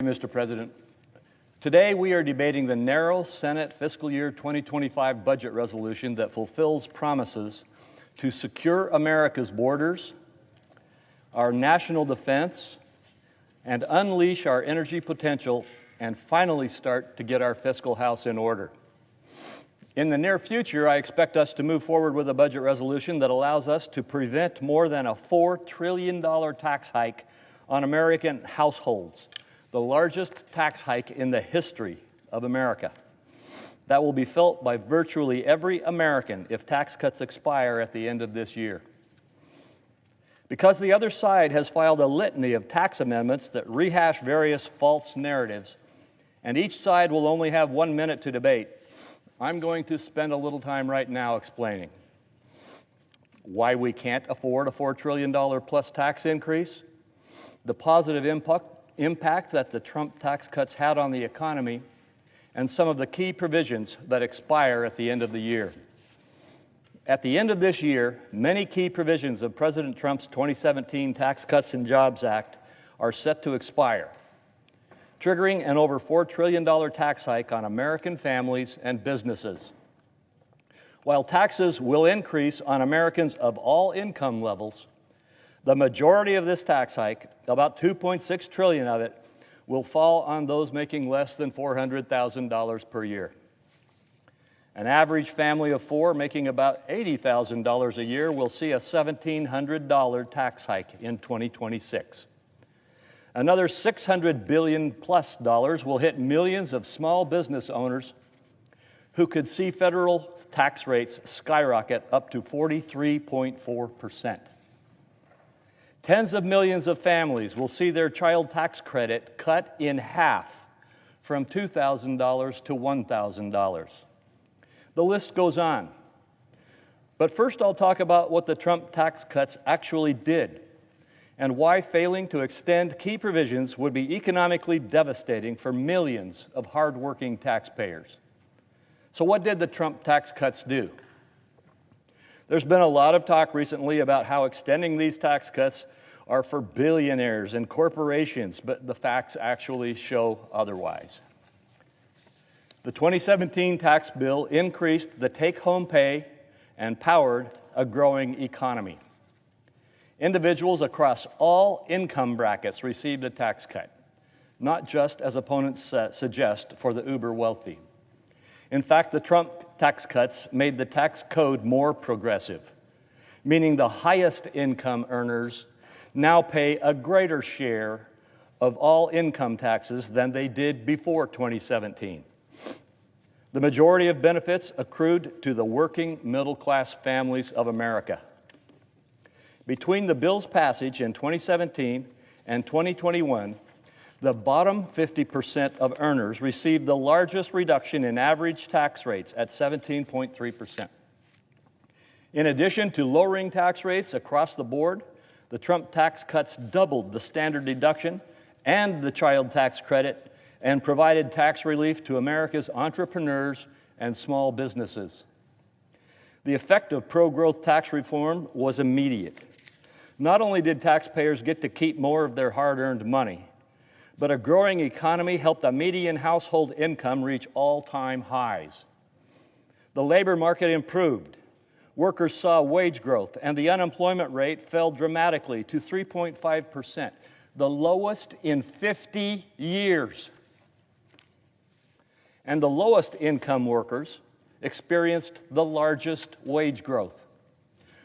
Mr. President. Today we are debating the narrow Senate fiscal year 2025 budget resolution that fulfills promises to secure America's borders, our national defense, and unleash our energy potential and finally start to get our fiscal house in order. In the near future, I expect us to move forward with a budget resolution that allows us to prevent more than a $4 trillion tax hike on American households, the largest tax hike in the history of America. That will be felt by virtually every American if tax cuts expire at the end of this year. Because the other side has filed a litany of tax amendments that rehash various false narratives, and each side will only have 1 minute to debate, I'm going to spend a little time right now explaining why we can't afford a $4 trillion plus tax increase, the positive impact that the Trump tax cuts had on the economy, and some of the key provisions that expire at the end of the year. At the end of this year, many key provisions of President Trump's 2017 Tax Cuts and Jobs Act are set to expire, triggering an over $4 trillion tax hike on American families and businesses. While taxes will increase on Americans of all income levels, the majority of this tax hike, about $2.6 trillion of it, will fall on those making less than $400,000 per year. An average family of four making about $80,000 a year will see a $1,700 tax hike in 2026. Another $600 billion plus will hit millions of small business owners who could see federal tax rates skyrocket up to 43.4%. Tens of millions of families will see their child tax credit cut in half from $2,000 to $1,000. The list goes on. But first I'll talk about what the Trump tax cuts actually did and why failing to extend key provisions would be economically devastating for millions of hardworking taxpayers. So what did the Trump tax cuts do? There's been a lot of talk recently about how extending these tax cuts are for billionaires and corporations, but the facts actually show otherwise. The 2017 tax bill increased the take-home pay and powered a growing economy. Individuals across all income brackets received a tax cut, not just, as opponents suggest, for the uber wealthy. In fact, the Trump tax cuts made the tax code more progressive, meaning the highest income earners now pay a greater share of all income taxes than they did before 2017. The majority of benefits accrued to the working middle-class families of America. Between the bill's passage in 2017 and 2021, the bottom 50% of earners received the largest reduction in average tax rates at 17.3%. In addition to lowering tax rates across the board, the Trump tax cuts doubled the standard deduction and the child tax credit and provided tax relief to America's entrepreneurs and small businesses. The effect of pro-growth tax reform was immediate. Not only did taxpayers get to keep more of their hard-earned money, but a growing economy helped a median household income reach all-time highs. The labor market improved. Workers saw wage growth, and the unemployment rate fell dramatically to 3.5%, the lowest in 50 years. And the lowest income workers experienced the largest wage growth.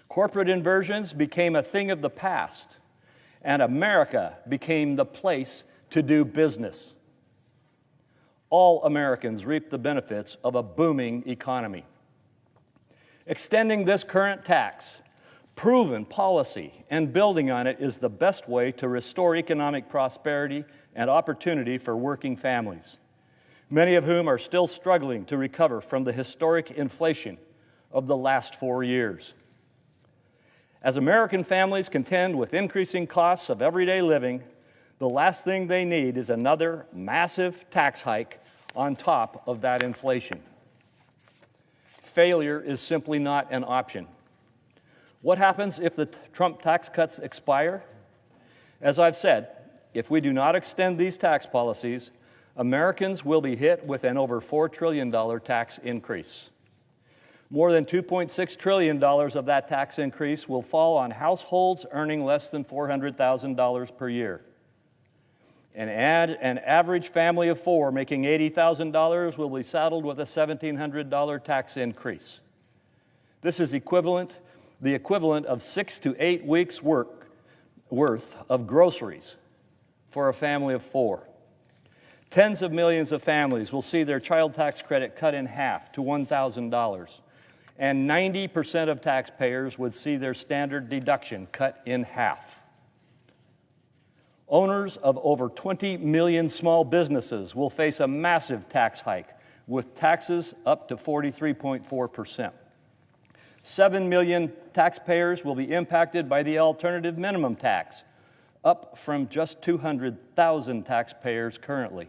Corporate inversions became a thing of the past, and America became the place to do business. All Americans reap the benefits of a booming economy. Extending this current tax, proven policy, and building on it is the best way to restore economic prosperity and opportunity for working families, many of whom are still struggling to recover from the historic inflation of the last 4 years. As American families contend with increasing costs of everyday living, the last thing they need is another massive tax hike on top of that inflation. Failure is simply not an option. What happens if the Trump tax cuts expire? As I've said, If we do not extend these tax policies, Americans will be hit with an over $4 trillion tax increase. More than $2.6 trillion of that tax increase will fall on households earning less than $400,000 per year. An average family of four making $80,000 will be saddled with a $1,700 tax increase. This is the equivalent of 6 to 8 weeks' worth of groceries for a family of four. Tens of millions of families will see their child tax credit cut in half to $1,000, and 90% of taxpayers would see their standard deduction cut in half. Owners of over 20 million small businesses will face a massive tax hike, with taxes up to 43.4%. 7 million taxpayers will be impacted by the alternative minimum tax, up from just 200,000 taxpayers currently.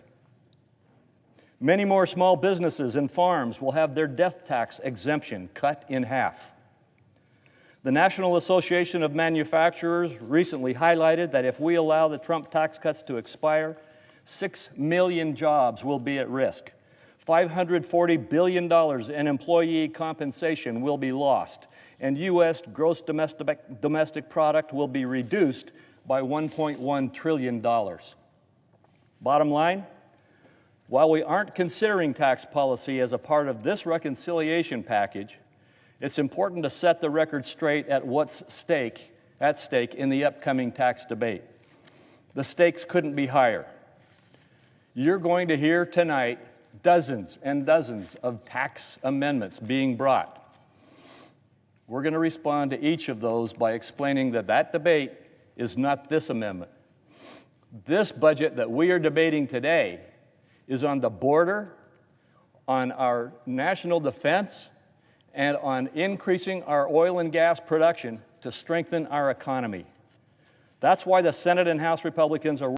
Many more small businesses and farms will have their death tax exemption cut in half. The National Association of Manufacturers recently highlighted that if we allow the Trump tax cuts to expire, 6 million jobs will be at risk. $540 billion in employee compensation will be lost, and U.S. gross domestic product will be reduced by $1.1 trillion. Bottom line, while we aren't considering tax policy as a part of this reconciliation package, it's important to set the record straight at what's at stake in the upcoming tax debate. The stakes couldn't be higher. You're going to hear tonight dozens and dozens of tax amendments being brought. We're going to respond to each of those by explaining that that debate is not this amendment. This budget that we are debating today is on the border, on our national defense, and on increasing our oil and gas production to strengthen our economy. That's why the Senate and House Republicans are